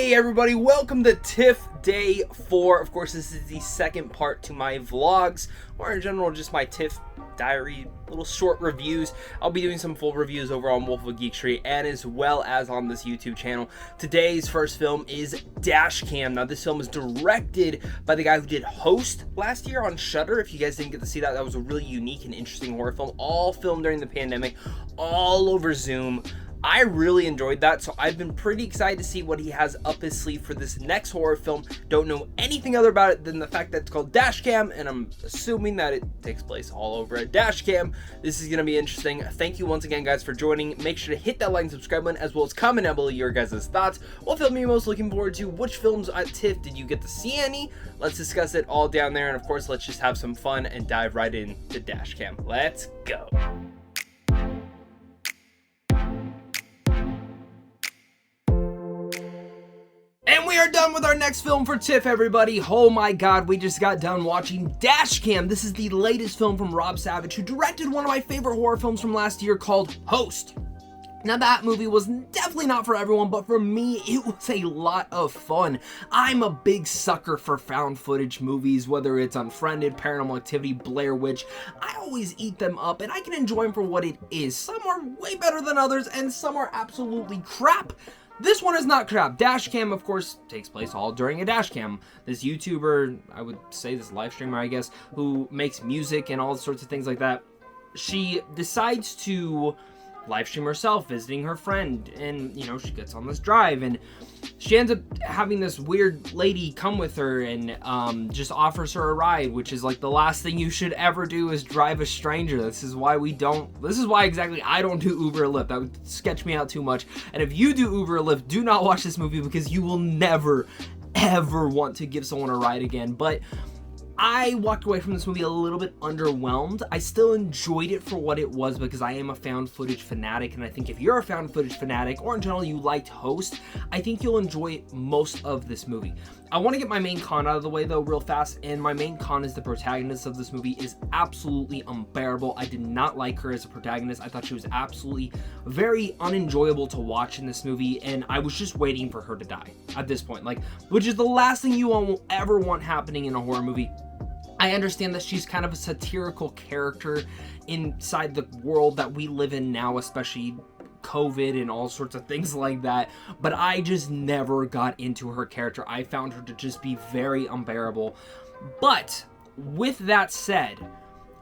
Hey everybody, welcome to Tiff Day 4. Of course, this is the second part to my vlogs, or in general, just my Tiff diary, little short reviews. I'll be doing some full reviews over on Wolf of Geek Street and as well as on this YouTube channel. Today's first film is Dashcam. Now, this film is directed by the guy who did Host last year on Shudder. If you guys didn't get to see that, that was a really unique and interesting horror film, all filmed during the pandemic, all over Zoom. I really enjoyed that, so I've been pretty excited to see what he has up his sleeve for this next horror film. Don't know anything other about it than the fact that it's called Dashcam, and I'm assuming that it takes place all over a Dashcam. This is going to be interesting. Thank you once again, guys, for joining. Make sure to hit that like and subscribe button, as well as comment down below your guys' thoughts. What film are you most looking forward to? Which films at TIFF did you get to see any? Let's discuss it all down there, and of course, let's just have some fun and dive right into Dashcam. Let's go. And we are done with our next film for TIFF, everybody. Oh my god, we just got done watching Dashcam. This is the latest film from Rob Savage, who directed one of my favorite horror films from last year called Host. Now, that movie was definitely not for everyone, but for me, it was a lot of fun. I'm a big sucker for found footage movies, whether it's Unfriended, Paranormal Activity, Blair Witch. I always eat them up, and I can enjoy them for what it is. Some are way better than others, and some are absolutely crap. This one is not crap. Dashcam, of course, takes place all during a dashcam. This YouTuber, I would say this live streamer, I guess, who makes music and all sorts of things like that, she decides to live stream herself visiting her friend, and you know, she gets on this drive and she ends up having this weird lady come with her and just offers her a ride, which is like the last thing you should ever do is drive a stranger. This is why exactly I don't do Uber or Lyft. That would sketch me out too much. And if you do Uber or Lyft, do not watch this movie, because you will never ever want to give someone a ride again. But I walked away from this movie a little bit underwhelmed. I still enjoyed it for what it was, because I am a found footage fanatic, and I think if you're a found footage fanatic, or in general you liked Host, I think you'll enjoy most of this movie. I want to get my main con out of the way though real fast, and my main con is the protagonist of this movie is absolutely unbearable. I did not like her as a protagonist. I thought she was absolutely very unenjoyable to watch in this movie, and I was just waiting for her to die at this point, like, which is the last thing you will ever want happening in a horror movie. I understand that she's kind of a satirical character inside the world that we live in now, especially COVID and all sorts of things like that, but I just never got into her character. I found her to just be very unbearable. But with that said,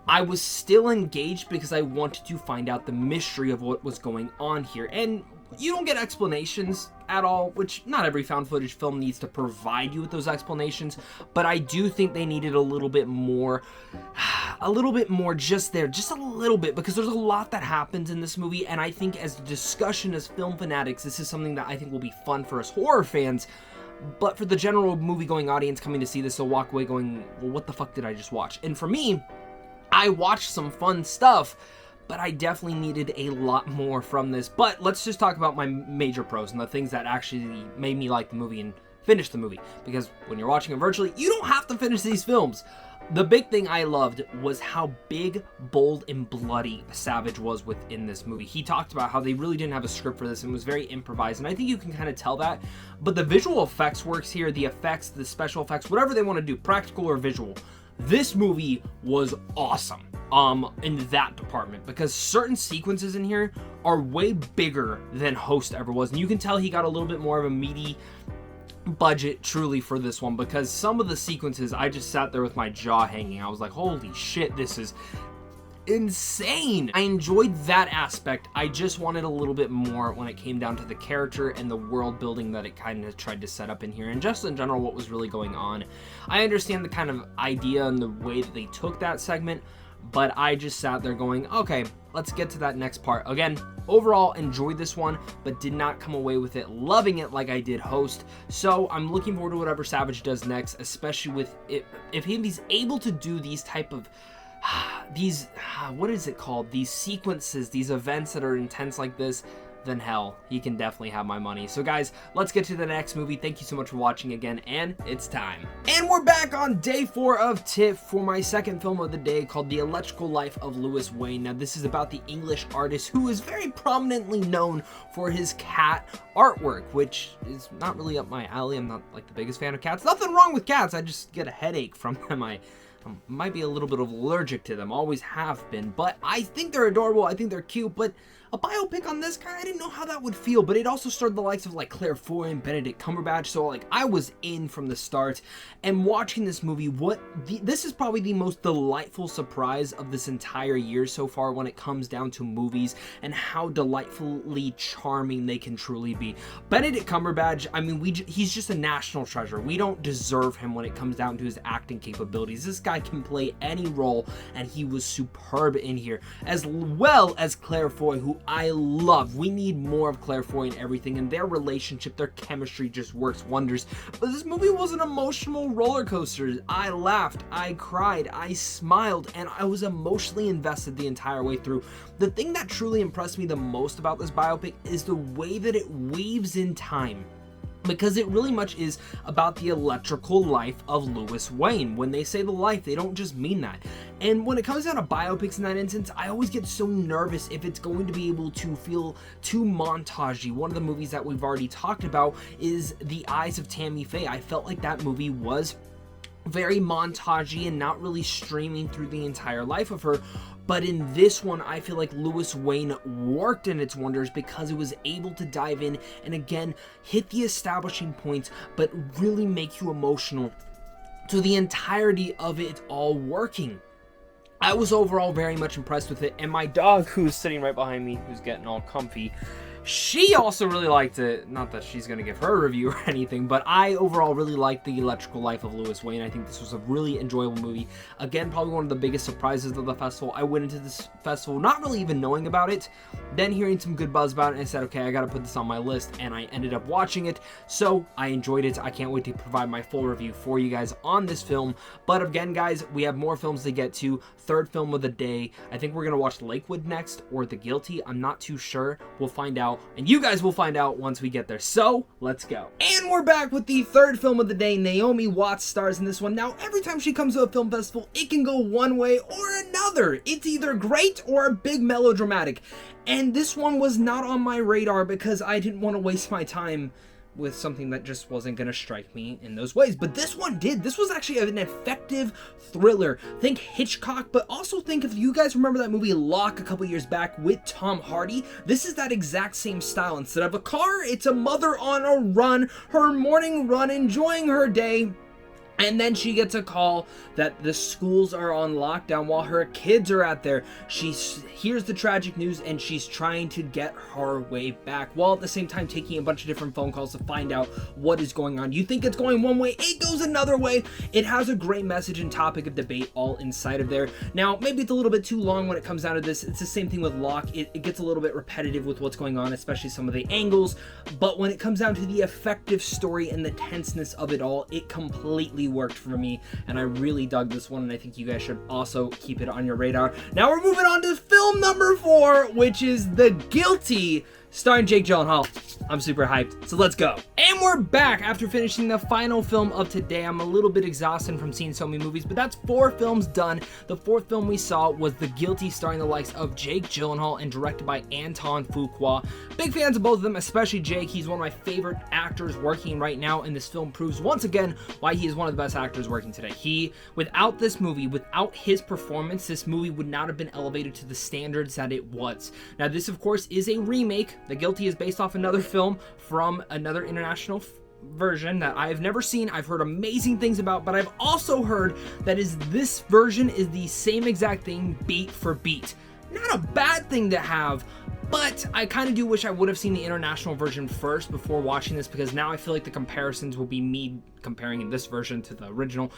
I was still engaged because I wanted to find out the mystery of what was going on here. And you don't get explanations at all, which not every found footage film needs to provide you with those explanations, but I do think they needed a little bit more just there, just a little bit, because there's a lot that happens in this movie, and I think as a discussion as film fanatics, this is something that I think will be fun for us horror fans. But for the general movie-going audience coming to see this, they'll walk away going, well, what the fuck did I just watch? And for me, I watched some fun stuff, but I definitely needed a lot more from this. But let's just talk about my major pros and the things that actually made me like the movie and finish the movie. Because when you're watching it virtually, you don't have to finish these films. The big thing I loved was how big, bold, and bloody Savage was within this movie. He talked about how they really didn't have a script for this and was very improvised, and I think you can kind of tell that. But the visual effects works here, the effects, the special effects, whatever they want to do, practical or visual. This movie was awesome in that department, because certain sequences in here are way bigger than Host ever was, and you can tell he got a little bit more of a meaty budget truly for this one, because some of the sequences I just sat there with my jaw hanging. I was like, holy shit, this is insane. I enjoyed that aspect. I just wanted a little bit more when it came down to the character and the world building that it kind of tried to set up in here, and just in general what was really going on. I understand the kind of idea and the way that they took that segment, but I just sat there going, okay, let's get to that next part. Again, overall enjoyed this one, but did not come away with it loving it like I did Host. So I'm looking forward to whatever Savage does next, especially with it, if he's able to do these type of what is it called? These sequences, these events that are intense like this then hell, he can definitely have my money. So guys, let's get to the next movie. Thank you so much for watching again, and it's time. And we're back on day 4 of Tiff for my second film of the day called The Electrical Life of Lewis Wain. Now this is about the English artist who is very prominently known for his cat artwork, which is not really up my alley. I'm not like the biggest fan of cats. Nothing wrong with cats, I just get a headache from them. I might be a little bit allergic to them, always have been, but I think they're adorable, I think they're cute. But a biopic on this guy, I didn't know how that would feel, but it also starred the likes of like Claire Foy and Benedict Cumberbatch, so like I was in from the start. And watching this movie, this is probably the most delightful surprise of this entire year so far when it comes down to movies and how delightfully charming they can truly be. Benedict Cumberbatch, I mean, he's just a national treasure. We don't deserve him when it comes down to his acting capabilities. This guy can play any role, and he was superb in here, as well as Claire Foy, who I love. We need more of Claire Foy and everything, and their relationship, their chemistry just works wonders. But this movie was an emotional roller coaster. I laughed, I cried, I smiled, and I was emotionally invested the entire way through. The thing that truly impressed me the most about this biopic is the way that it weaves in time, because it really much is about the electrical life of Lewis Wain. When they say the life, they don't just mean that. And when it comes down to biopics in that instance, I always get so nervous if it's going to be able to feel too montagey. One of the movies that we've already talked about is The Eyes of Tammy Faye. I felt like that movie was very montagey and not really streaming through the entire life of her. But in this one, I feel like Lewis Wain worked in its wonders because it was able to dive in and again hit the establishing points, but really make you emotional to the entirety of it all working. I was overall very much impressed with it, and my dog, who's sitting right behind me, who's getting all comfy, she also really liked it. Not that she's going to give her a review or anything, but I overall really liked The Electrical Life of Lewis Wain. I think this was a really enjoyable movie. Again, probably one of the biggest surprises of the festival. I went into this festival not really even knowing about it, then hearing some good buzz about it, and I said, okay, I got to put this on my list, and I ended up watching it, so I enjoyed it. I can't wait to provide my full review for you guys on this film. But again, guys, we have more films to get to. Third film of the day. I think we're going to watch Lakewood next, or The Guilty. I'm not too sure. We'll find out. And you guys will find out once we get there. So, let's go. And we're back with the third film of the day. Naomi Watts stars in this one. Now, every time she comes to a film festival, it can go one way or another. It's either great or a big melodramatic. And this one was not on my radar because I didn't want to waste my time with something that just wasn't going to strike me in those ways. But this one did. This was actually an effective thriller. Think Hitchcock, but also think, if you guys remember that movie Locke a couple years back with Tom Hardy, this is that exact same style. Instead of a car, it's a mother on a run, her morning run, enjoying her day. And then she gets a call that the schools are on lockdown while her kids are out there. She hears the tragic news and she's trying to get her way back, while at the same time taking a bunch of different phone calls to find out what is going on. You think it's going one way, it goes another way. It has a great message and topic of debate all inside of there. Now, maybe it's a little bit too long when it comes down to this. It's the same thing with Locke. It gets a little bit repetitive with what's going on, especially some of the angles. But when it comes down to the effective story and the tenseness of it all, it completely worked for me, and I really dug this one, and I think you guys should also keep it on your radar. Now we're moving on to film number 4, which is The Guilty, starring Jake Gyllenhaal. I'm super hyped, so let's go. And we're back after finishing the final film of today. I'm a little bit exhausted from seeing so many movies, but that's 4 films done. The 4th film we saw was The Guilty, starring the likes of Jake Gyllenhaal and directed by Anton Fuqua. Big fans of both of them, especially Jake. He's one of my favorite actors working right now, and this film proves once again why he is one of the best actors working today. Without this movie, without his performance, this movie would not have been elevated to the standards that it was. Now, this of course is a remake. The Guilty is based off another film from another international version that I've never seen. I've heard amazing things about, but I've also heard that this version is the same exact thing beat for beat. Not a bad thing to have, but I kind of do wish I would have seen the international version first before watching this, because now I feel like the comparisons will be me comparing this version to the original.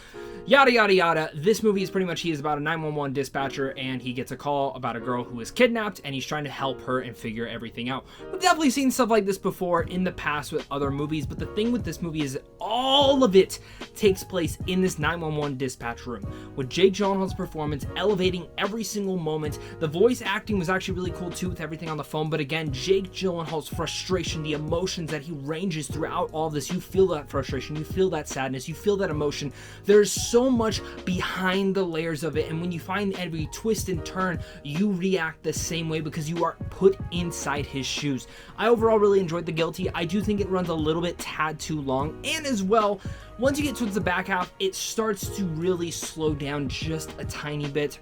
Yada, yada, yada. This movie is pretty much, he is about a 911 dispatcher, and he gets a call about a girl who is kidnapped, and he's trying to help her and figure everything out. We've definitely seen stuff like this before in the past with other movies, but the thing with this movie is all of it takes place in this 911 dispatch room, with Jake Gyllenhaal's performance elevating every single moment. The voice acting was actually really cool too, with everything on the phone, but again, Jake Gyllenhaal's frustration, the emotions that he ranges throughout all of this, you feel that frustration, you feel that sadness, you feel that emotion. There's so much behind the layers of it, and when you find every twist and turn, you react the same way because you are put inside his shoes. I overall really enjoyed The Guilty. I do think it runs a little bit tad too long, and as well, once you get towards the back half, it starts to really slow down just a tiny bit.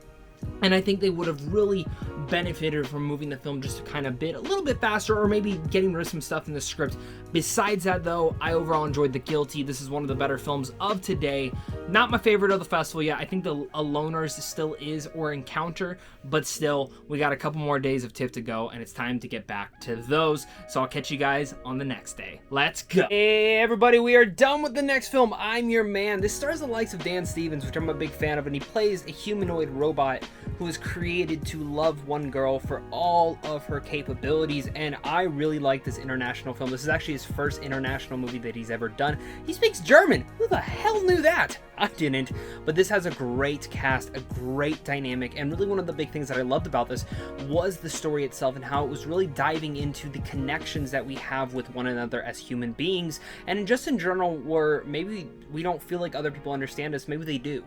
And I think they would have really benefited from moving the film just a little bit faster, or maybe getting rid of some stuff in the script. Besides that, though, I overall enjoyed The Guilty. This is one of the better films of today. Not my favorite of the festival yet. I think the Aloners still is, or Encounter, but still, we got a couple more days of TIFF to go, and it's time to get back to those. So I'll catch you guys on the next day. Let's go. Hey, everybody, we are done with the next film. I'm Your Man. This stars the likes of Dan Stevens, which I'm a big fan of, and he plays a humanoid robot who is created to love one girl for all of her capabilities, and I really like this international film. This is actually his first international movie that he's ever done. He speaks German. Who the hell knew that? I didn't. But this has a great cast, a great dynamic, and really one of the big things that I loved about this was the story itself and how it was really diving into the connections that we have with one another as human beings, and just in general, where maybe we don't feel like other people understand us, maybe they do.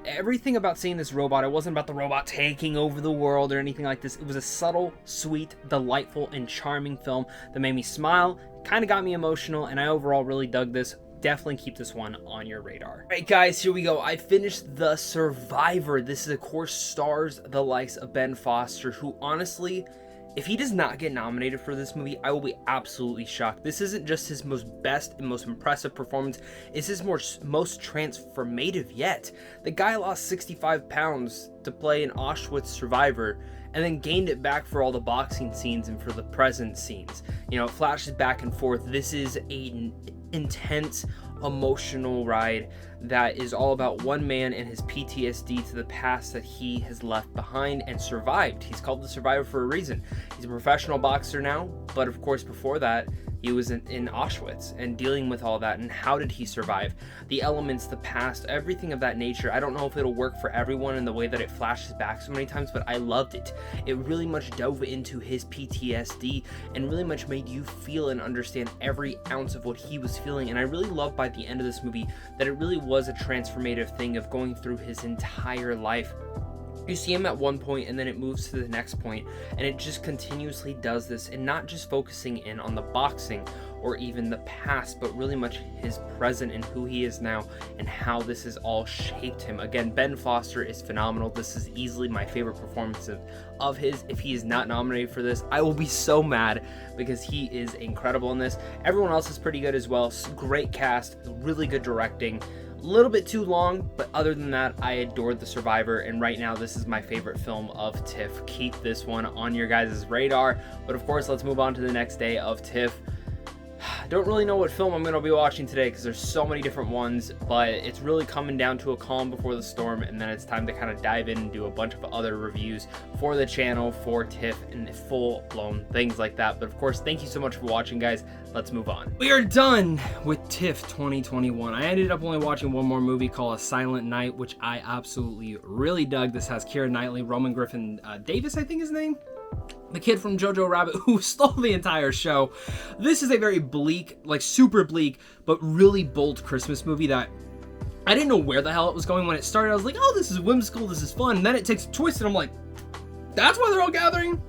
Everything about seeing this robot, it wasn't about the robot taking over the world or anything like this. It was a subtle, sweet, delightful, and charming film that made me smile, kind of got me emotional, and I overall really dug this. Definitely keep this one on your radar. All right, guys, here we go. I finished The Survivor. This is, of course, stars the likes of Ben Foster, who honestly, if he does not get nominated for this movie, I will be absolutely shocked. This isn't just his best and most impressive performance, it's his most transformative yet. The guy lost 65 pounds to play an Auschwitz survivor, and then gained it back for all the boxing scenes and for the present scenes. You know, it flashes back and forth. This is an intense, emotional ride that is all about one man and his PTSD to the past that he has left behind and survived. He's called the Survivor for a reason. He's a professional boxer now, but of course before that, he was in Auschwitz and dealing with all that, and how did he survive? The elements, the past, everything of that nature. I don't know if it'll work for everyone in the way that it flashes back so many times, but I loved it. It really much dove into his PTSD and really much made you feel and understand every ounce of what he was feeling. And I really loved by the end of this movie that it really was a transformative thing of going through his entire life. You see him at one point and then it moves to the next point, and it just continuously does this, and not just focusing in on the boxing or even the past, but really much his present and who he is now and how this has all shaped him. Again, Ben Foster is phenomenal. This is easily my favorite performance of his. If he is not nominated for this, I will be so mad because he is incredible in this. Everyone else is pretty good as well. Great cast, really good directing. A little bit too long, but other than that, I adored The Survivor, and right now this is my favorite film of TIFF. Keep this one on your guys' radar. But of course, let's move on to the next day of TIFF. Don't really know what film I'm going to be watching today because there's so many different ones, but it's really coming down to a calm before the storm, and then it's time to kind of dive in and do a bunch of other reviews for the channel, for TIFF, and full-blown things like that. But of course, thank you so much for watching, guys. Let's move on. We are done with TIFF 2021. I ended up only watching one more movie called A Silent Night, which I absolutely really dug. This has Keira Knightley, Roman Griffin Davis, I think his name, the kid from Jojo Rabbit who stole the entire show. This is a very bleak, like super bleak, but really bold Christmas movie that I didn't know where the hell it was going when it started. I was like, oh, this is whimsical, this is fun. And then it takes a twist and I'm like, that's why they're all gathering?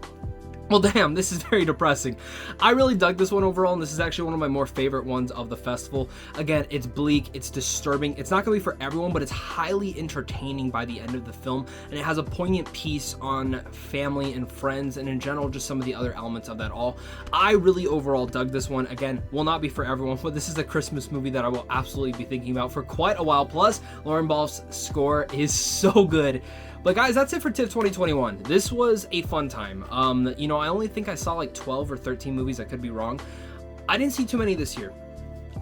Well, damn, this is very depressing. I really dug this one overall, and this is actually one of my more favorite ones of the festival. Again, it's bleak, it's disturbing. It's not going to be for everyone, but it's highly entertaining by the end of the film, and it has a poignant piece on family and friends, and in general, just some of the other elements of that all. I really overall dug this one. Again, will not be for everyone, but this is a Christmas movie that I will absolutely be thinking about for quite a while. Plus, Lauren Ball's score is so good. But guys, that's it for TIFF 2021. This was a fun time. You know, I only think I saw like 12 or 13 movies. I could be wrong. I didn't see too many this year.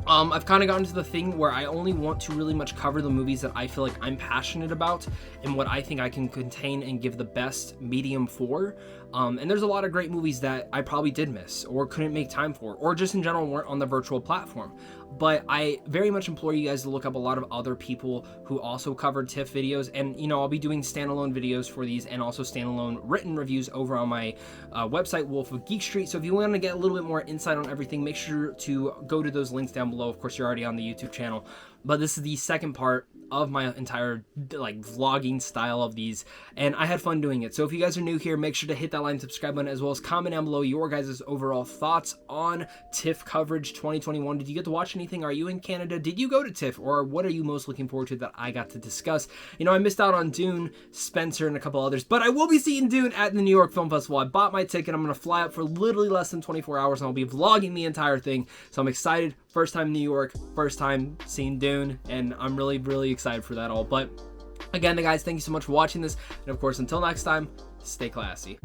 I've kind of gotten to the thing where I only want to really much cover the movies that I feel like I'm passionate about and what I think I can contain and give the best medium for. And there's a lot of great movies that I probably did miss or couldn't make time for, or just in general weren't on the virtual platform. but I very much implore you guys to look up a lot of other people who also covered Tiff videos, and you know, I'll be doing standalone videos for these and also standalone written reviews over on my website, Wolf of Geek Street. So if you want to get a little bit more insight on everything, make sure to go to those links down below. Of course, you're already on the YouTube channel, but this is the second part of my entire like vlogging style of these, and I had fun doing it. So if you guys are new here, make sure to hit that like and subscribe button, as well as comment down below your guys' overall thoughts on Tiff coverage 2021. Did you get to watch anything? Are you in Canada? Did you go to Tiff? Or what are you most looking forward to that I got to discuss? You know, I missed out on Dune, Spencer, and a couple others, but I will be seeing Dune at the New York Film Festival. I bought my ticket. I'm gonna fly out for literally less than 24 hours, and I'll be vlogging the entire thing. So I'm excited. First time in New York, first time seeing Dune, and I'm really, really excited for that all. But again, guys, thank you so much for watching this, and of course, until next time, stay classy.